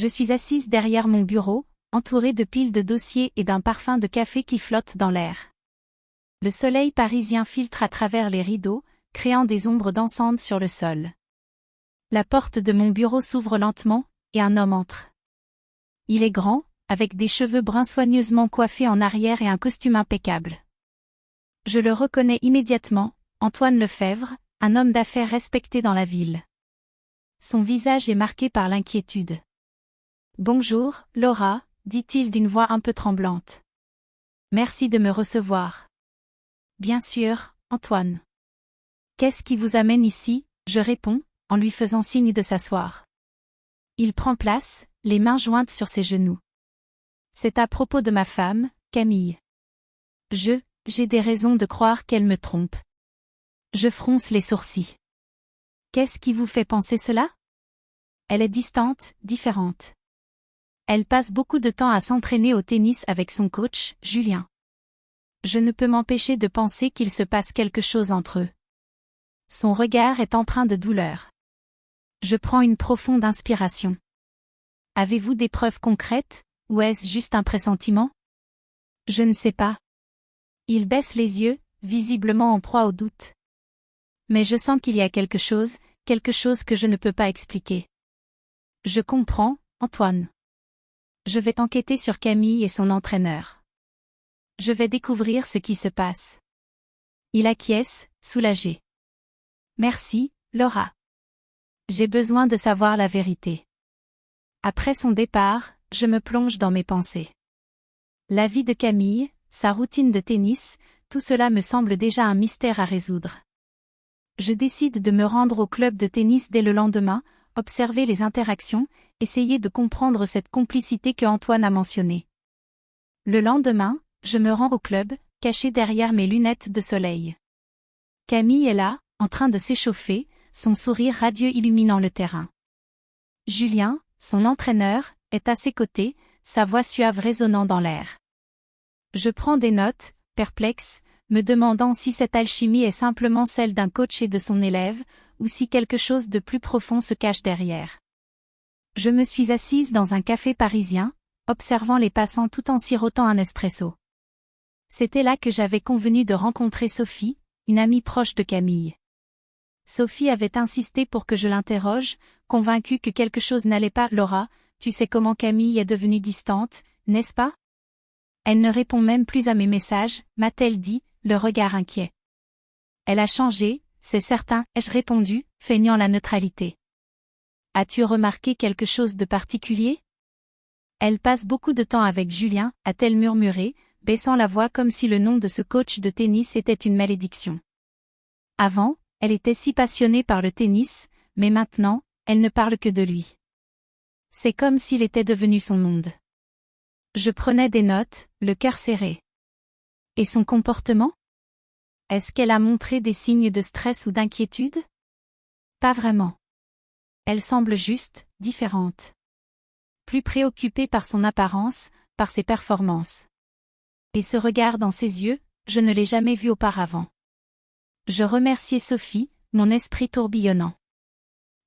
Je suis assise derrière mon bureau, entourée de piles de dossiers et d'un parfum de café qui flotte dans l'air. Le soleil parisien filtre à travers les rideaux, créant des ombres dansantes sur le sol. La porte de mon bureau s'ouvre lentement, et un homme entre. Il est grand, avec des cheveux bruns soigneusement coiffés en arrière et un costume impeccable. Je le reconnais immédiatement, Antoine Lefebvre, un homme d'affaires respecté dans la ville. Son visage est marqué par l'inquiétude. « Bonjour, Laura », dit-il d'une voix un peu tremblante. « Merci de me recevoir. »« Bien sûr, Antoine. »« Qu'est-ce qui vous amène ici ?» je réponds, en lui faisant signe de s'asseoir. Il prend place, les mains jointes sur ses genoux. « C'est à propos de ma femme, Camille. J'ai des raisons de croire qu'elle me trompe. » Je fronce les sourcils. « Qu'est-ce qui vous fait penser cela ? » Elle est distante, différente. Elle passe beaucoup de temps à s'entraîner au tennis avec son coach, Julien. Je ne peux m'empêcher de penser qu'il se passe quelque chose entre eux. Son regard est empreint de douleur. Je prends une profonde inspiration. Avez-vous des preuves concrètes, ou est-ce juste un pressentiment ? Je ne sais pas. Il baisse les yeux, visiblement en proie au doute. Mais je sens qu'il y a quelque chose que je ne peux pas expliquer. Je comprends, Antoine. Je vais enquêter sur Camille et son entraîneur. Je vais découvrir ce qui se passe. Il acquiesce, soulagé. Merci, Laura. J'ai besoin de savoir la vérité. Après son départ, je me plonge dans mes pensées. La vie de Camille, sa routine de tennis, tout cela me semble déjà un mystère à résoudre. Je décide de me rendre au club de tennis dès le lendemain, observer les interactions, essayer de comprendre cette complicité que Antoine a mentionnée. Le lendemain, je me rends au club, caché derrière mes lunettes de soleil. Camille est là, en train de s'échauffer, son sourire radieux illuminant le terrain. Julien, son entraîneur, est à ses côtés, sa voix suave résonnant dans l'air. Je prends des notes, perplexe, me demandant si cette alchimie est simplement celle d'un coach et de son élève, ou si quelque chose de plus profond se cache derrière. Je me suis assise dans un café parisien, observant les passants tout en sirotant un espresso. C'était là que j'avais convenu de rencontrer Sophie, une amie proche de Camille. Sophie avait insisté pour que je l'interroge, convaincue que quelque chose n'allait pas. « Laura, tu sais comment Camille est devenue distante, n'est-ce pas ? » Elle ne répond même plus à mes messages, m'a-t-elle dit, le regard inquiet. « Elle a changé, c'est certain, ai-je répondu, feignant la neutralité. « As-tu remarqué quelque chose de particulier ? » Elle passe beaucoup de temps avec Julien, a-t-elle murmuré, baissant la voix comme si le nom de ce coach de tennis était une malédiction. Avant, elle était si passionnée par le tennis, mais maintenant, elle ne parle que de lui. C'est comme s'il était devenu son monde. Je prenais des notes, le cœur serré. Et son comportement ? Est-ce qu'elle a montré des signes de stress ou d'inquiétude ? Pas vraiment. Elle semble juste, différente. Plus préoccupée par son apparence, par ses performances. Et ce regard dans ses yeux, je ne l'ai jamais vu auparavant. Je remerciais Sophie, mon esprit tourbillonnant.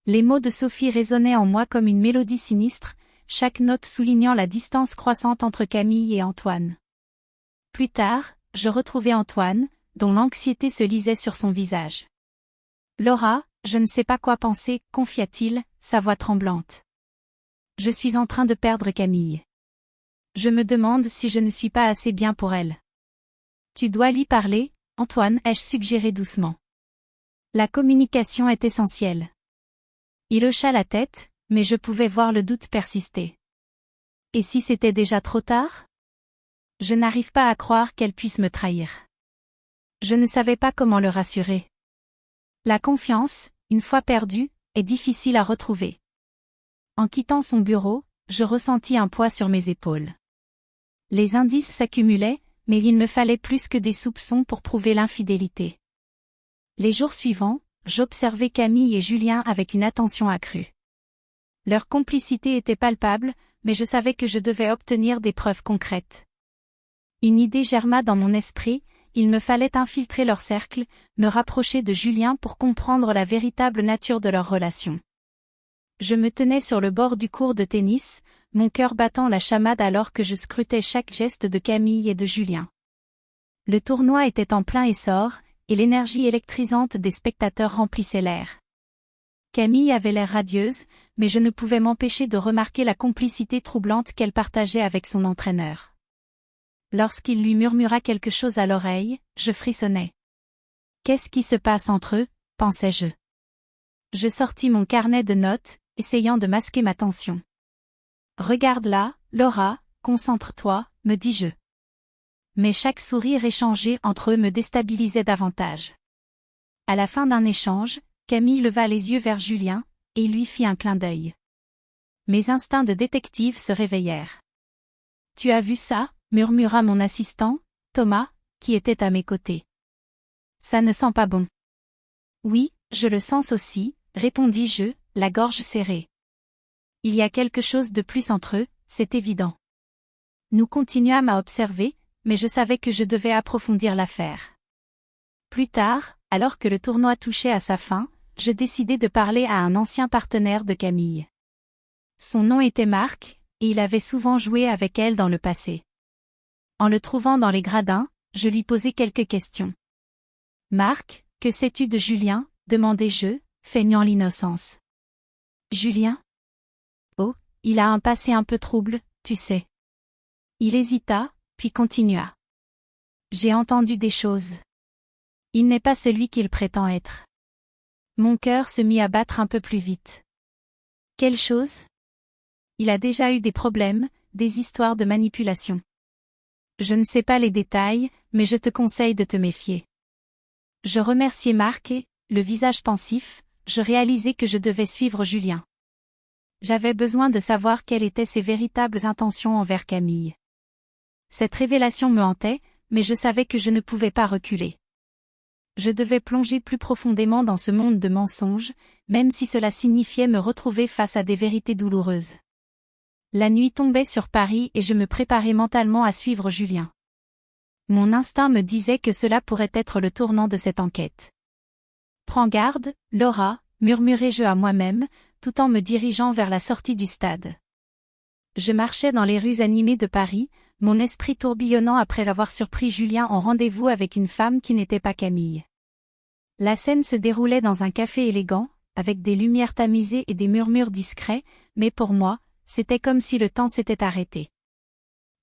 Les mots de Sophie résonnaient en moi comme une mélodie sinistre, chaque note soulignant la distance croissante entre Camille et Antoine. Plus tard, je retrouvai Antoine, dont l'anxiété se lisait sur son visage. « Laura, je ne sais pas quoi penser, » confia-t-il, sa voix tremblante. « Je suis en train de perdre Camille. Je me demande si je ne suis pas assez bien pour elle. »« Tu dois lui parler, Antoine, » ai-je suggéré doucement. La communication est essentielle. Il hocha la tête, mais je pouvais voir le doute persister. Et si c'était déjà trop tard ? Je n'arrive pas à croire qu'elle puisse me trahir. Je ne savais pas comment le rassurer. La confiance, une fois perdue, est difficile à retrouver. En quittant son bureau, je ressentis un poids sur mes épaules. Les indices s'accumulaient, mais il me fallait plus que des soupçons pour prouver l'infidélité. Les jours suivants, j'observais Camille et Julien avec une attention accrue. Leur complicité était palpable, mais je savais que je devais obtenir des preuves concrètes. Une idée germa dans mon esprit, il me fallait infiltrer leur cercle, me rapprocher de Julien pour comprendre la véritable nature de leur relation. Je me tenais sur le bord du court de tennis, mon cœur battant la chamade alors que je scrutais chaque geste de Camille et de Julien. Le tournoi était en plein essor, et l'énergie électrisante des spectateurs remplissait l'air. Camille avait l'air radieuse, mais je ne pouvais m'empêcher de remarquer la complicité troublante qu'elle partageait avec son entraîneur. Lorsqu'il lui murmura quelque chose à l'oreille, je frissonnais. Qu'est-ce qui se passe entre eux, pensais-je. Je sortis mon carnet de notes, essayant de masquer ma tension. Regarde là, Laura, concentre-toi, me dis-je. Mais chaque sourire échangé entre eux me déstabilisait davantage. À la fin d'un échange, Camille leva les yeux vers Julien, et lui fit un clin d'œil. Mes instincts de détective se réveillèrent. « Tu as vu ça ?» murmura mon assistant, Thomas, qui était à mes côtés. « Ça ne sent pas bon. »« Oui, je le sens aussi, » répondis-je, la gorge serrée. Il y a quelque chose de plus entre eux, c'est évident. Nous continuâmes à observer, mais je savais que je devais approfondir l'affaire. Plus tard, alors que le tournoi touchait à sa fin, je décidai de parler à un ancien partenaire de Camille. Son nom était Marc, et il avait souvent joué avec elle dans le passé. En le trouvant dans les gradins, je lui posai quelques questions. « Marc, que sais-tu de Julien ?» demandai-je, feignant l'innocence. « Julien ? Oh, il a un passé un peu trouble, tu sais. » Il hésita, puis continua. « J'ai entendu des choses. Il n'est pas celui qu'il prétend être. » Mon cœur se mit à battre un peu plus vite. « Quelle chose ? Il a déjà eu des problèmes, des histoires de manipulation. Je ne sais pas les détails, mais je te conseille de te méfier. » Je remerciai Marc et, le visage pensif, je réalisai que je devais suivre Julien. J'avais besoin de savoir quelles étaient ses véritables intentions envers Camille. Cette révélation me hantait, mais je savais que je ne pouvais pas reculer. Je devais plonger plus profondément dans ce monde de mensonges, même si cela signifiait me retrouver face à des vérités douloureuses. La nuit tombait sur Paris et je me préparais mentalement à suivre Julien. Mon instinct me disait que cela pourrait être le tournant de cette enquête. « Prends garde, Laura », murmurai-je à moi-même, tout en me dirigeant vers la sortie du stade. Je marchais dans les rues animées de Paris, mon esprit tourbillonnant après avoir surpris Julien en rendez-vous avec une femme qui n'était pas Camille. La scène se déroulait dans un café élégant, avec des lumières tamisées et des murmures discrets, mais pour moi, c'était comme si le temps s'était arrêté.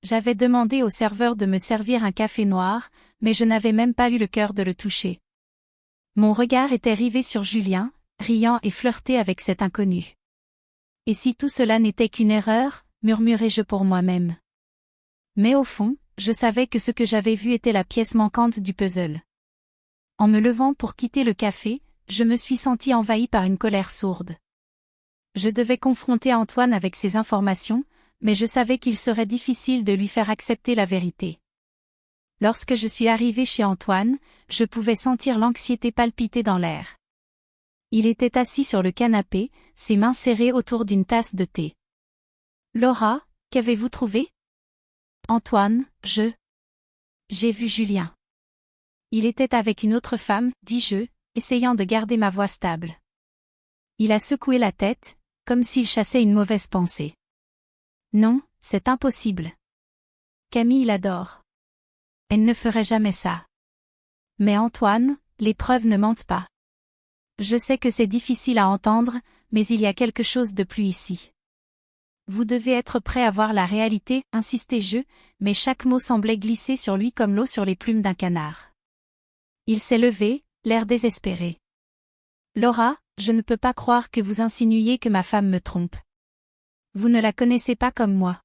J'avais demandé au serveur de me servir un café noir, mais je n'avais même pas eu le cœur de le toucher. Mon regard était rivé sur Julien, riant et flirté avec cet inconnu. Et si tout cela n'était qu'une erreur, murmurai-je pour moi-même. Mais au fond, je savais que ce que j'avais vu était la pièce manquante du puzzle. En me levant pour quitter le café, je me suis sentie envahie par une colère sourde. Je devais confronter Antoine avec ces informations, mais je savais qu'il serait difficile de lui faire accepter la vérité. Lorsque je suis arrivée chez Antoine, je pouvais sentir l'anxiété palpiter dans l'air. Il était assis sur le canapé, ses mains serrées autour d'une tasse de thé. « Laura, qu'avez-vous trouvé ? » ?»« Antoine, j'ai vu Julien. » »« Il était avec une autre femme, dis-je, essayant de garder ma voix stable. Il a secoué la tête, comme s'il chassait une mauvaise pensée. « Non, c'est impossible. Camille l'adore. Elle ne ferait jamais ça. » »« Mais Antoine, les preuves ne mentent pas. Je sais que c'est difficile à entendre, mais il y a quelque chose de plus ici. Vous devez être prêt à voir la réalité, insistai-je, mais chaque mot semblait glisser sur lui comme l'eau sur les plumes d'un canard. Il s'est levé, l'air désespéré. « Laura, je ne peux pas croire que vous insinuiez que ma femme me trompe. Vous ne la connaissez pas comme moi. »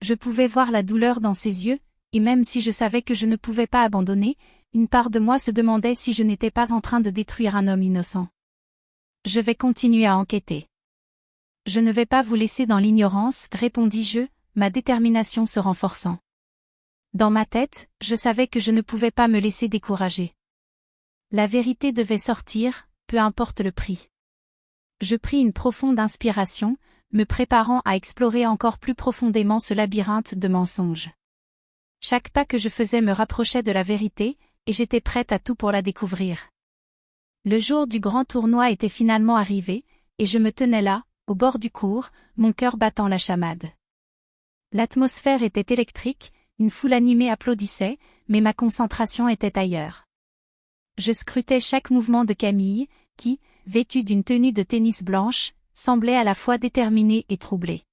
Je pouvais voir la douleur dans ses yeux, et même si je savais que je ne pouvais pas abandonner, une part de moi se demandait si je n'étais pas en train de détruire un homme innocent. « Je vais continuer à enquêter. »« Je ne vais pas vous laisser dans l'ignorance, » répondis-je, ma détermination se renforçant. Dans ma tête, je savais que je ne pouvais pas me laisser décourager. La vérité devait sortir, peu importe le prix. Je pris une profonde inspiration, me préparant à explorer encore plus profondément ce labyrinthe de mensonges. Chaque pas que je faisais me rapprochait de la vérité, et j'étais prête à tout pour la découvrir. Le jour du grand tournoi était finalement arrivé, et je me tenais là, au bord du cours, mon cœur battant la chamade. L'atmosphère était électrique, une foule animée applaudissait, mais ma concentration était ailleurs. Je scrutais chaque mouvement de Camille, qui, vêtue d'une tenue de tennis blanche, semblait à la fois déterminée et troublée.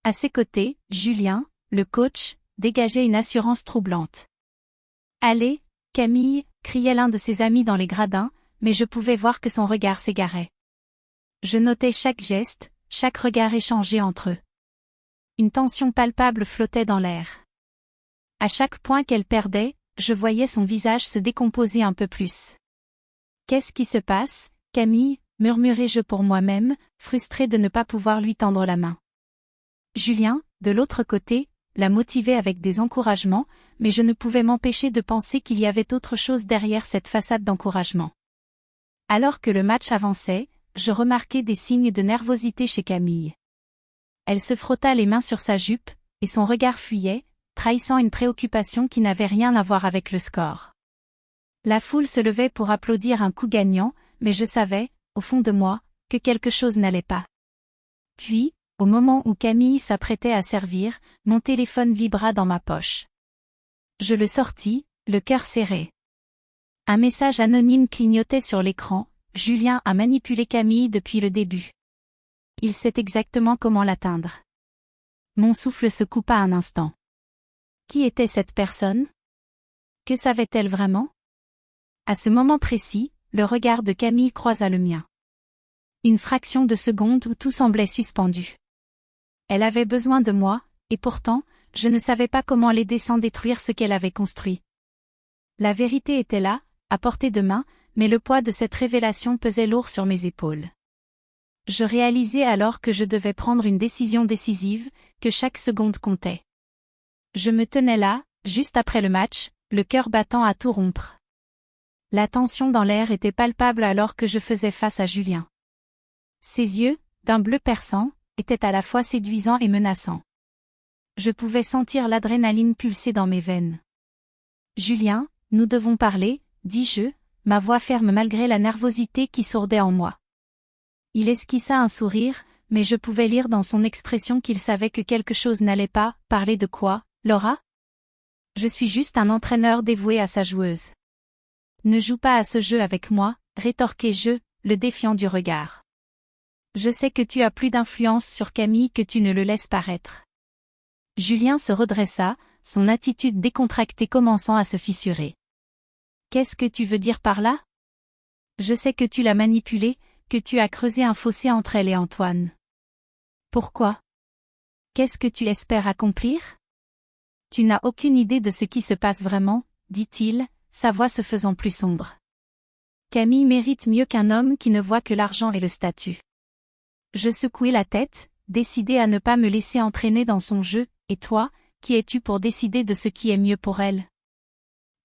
À ses côtés, Julien, le coach, dégageait une assurance troublante. « Allez, Camille !» criait l'un de ses amis dans les gradins, mais je pouvais voir que son regard s'égarait. Je notais chaque geste, chaque regard échangé entre eux. Une tension palpable flottait dans l'air. À chaque point qu'elle perdait, je voyais son visage se décomposer un peu plus. « Qu'est-ce qui se passe, Camille ?» murmurai-je pour moi-même, frustré de ne pas pouvoir lui tendre la main. Julien, de l'autre côté, la motivait avec des encouragements, mais je ne pouvais m'empêcher de penser qu'il y avait autre chose derrière cette façade d'encouragement. Alors que le match avançait, je remarquai des signes de nervosité chez Camille. Elle se frotta les mains sur sa jupe, et son regard fuyait, trahissant une préoccupation qui n'avait rien à voir avec le score. La foule se levait pour applaudir un coup gagnant, mais je savais, au fond de moi, que quelque chose n'allait pas. Puis, au moment où Camille s'apprêtait à servir, mon téléphone vibra dans ma poche. Je le sortis, le cœur serré. Un message anonyme clignotait sur l'écran. Julien a manipulé Camille depuis le début. Il sait exactement comment l'atteindre. Mon souffle se coupa un instant. Qui était cette personne? Que savait-elle vraiment? À ce moment précis, le regard de Camille croisa le mien. Une fraction de seconde où tout semblait suspendu. Elle avait besoin de moi, et pourtant, je ne savais pas comment l'aider sans détruire ce qu'elle avait construit. La vérité était là, à portée de main, mais le poids de cette révélation pesait lourd sur mes épaules. Je réalisais alors que je devais prendre une décision décisive, que chaque seconde comptait. Je me tenais là, juste après le match, le cœur battant à tout rompre. La tension dans l'air était palpable alors que je faisais face à Julien. Ses yeux, d'un bleu perçant, étaient à la fois séduisants et menaçants. Je pouvais sentir l'adrénaline pulser dans mes veines. « Julien, nous devons parler », dis-je, ma voix ferme malgré la nervosité qui sourdait en moi. Il esquissa un sourire, mais je pouvais lire dans son expression qu'il savait que quelque chose n'allait pas. « Parler de quoi, Laura ? Je suis juste un entraîneur dévoué à sa joueuse. »« Ne joue pas à ce jeu avec moi, » rétorquai-je, le défiant du regard. « Je sais que tu as plus d'influence sur Camille que tu ne le laisses paraître. » Julien se redressa, son attitude décontractée commençant à se fissurer. « Qu'est-ce que tu veux dire par là ? Je sais que tu l'as manipulée, que tu as creusé un fossé entre elle et Antoine. Pourquoi ? Qu'est-ce que tu espères accomplir ? Tu n'as aucune idée de ce qui se passe vraiment, dit-il, sa voix se faisant plus sombre. Camille mérite mieux qu'un homme qui ne voit que l'argent et le statut. Je secouai la tête, décidé à ne pas me laisser entraîner dans son jeu, et toi, qui es-tu pour décider de ce qui est mieux pour elle ?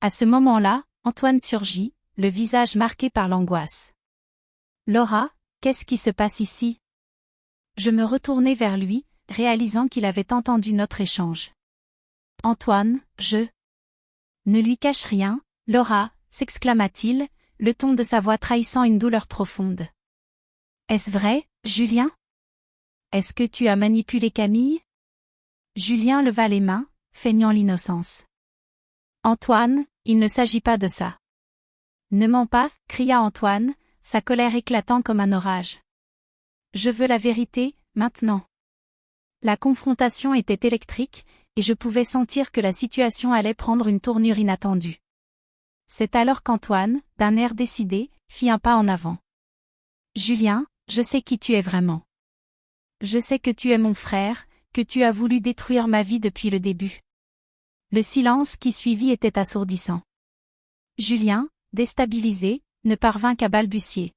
À ce moment-là, Antoine surgit, le visage marqué par l'angoisse. Laura, qu'est-ce qui se passe ici ? Je me retournai vers lui, réalisant qu'il avait entendu notre échange. Antoine, je... Ne lui cache rien, Laura, s'exclama-t-il, le ton de sa voix trahissant une douleur profonde. Est-ce vrai, Julien ? Est-ce que tu as manipulé Camille ? Julien leva les mains, feignant l'innocence. Antoine, il ne s'agit pas de ça. Ne mens pas, cria Antoine, sa colère éclatant comme un orage. Je veux la vérité, maintenant. La confrontation était électrique, et je pouvais sentir que la situation allait prendre une tournure inattendue. C'est alors qu'Antoine, d'un air décidé, fit un pas en avant. Julien, je sais qui tu es vraiment. Je sais que tu es mon frère, que tu as voulu détruire ma vie depuis le début. Le silence qui suivit était assourdissant. Julien, déstabilisé, ne parvint qu'à balbutier.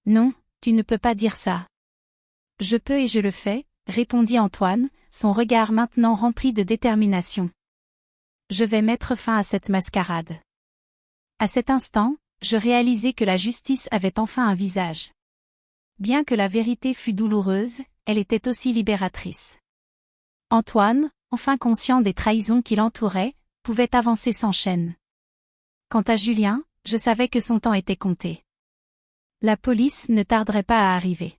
Non, tu ne peux pas dire ça. Je peux et je le fais, répondit Antoine, son regard maintenant rempli de détermination. Je vais mettre fin à cette mascarade. À cet instant, je réalisai que la justice avait enfin un visage. Bien que la vérité fût douloureuse, elle était aussi libératrice. Antoine, enfin conscient des trahisons qui l'entouraient, pouvait avancer sans chaîne. Quant à Julien, je savais que son temps était compté. La police ne tarderait pas à arriver.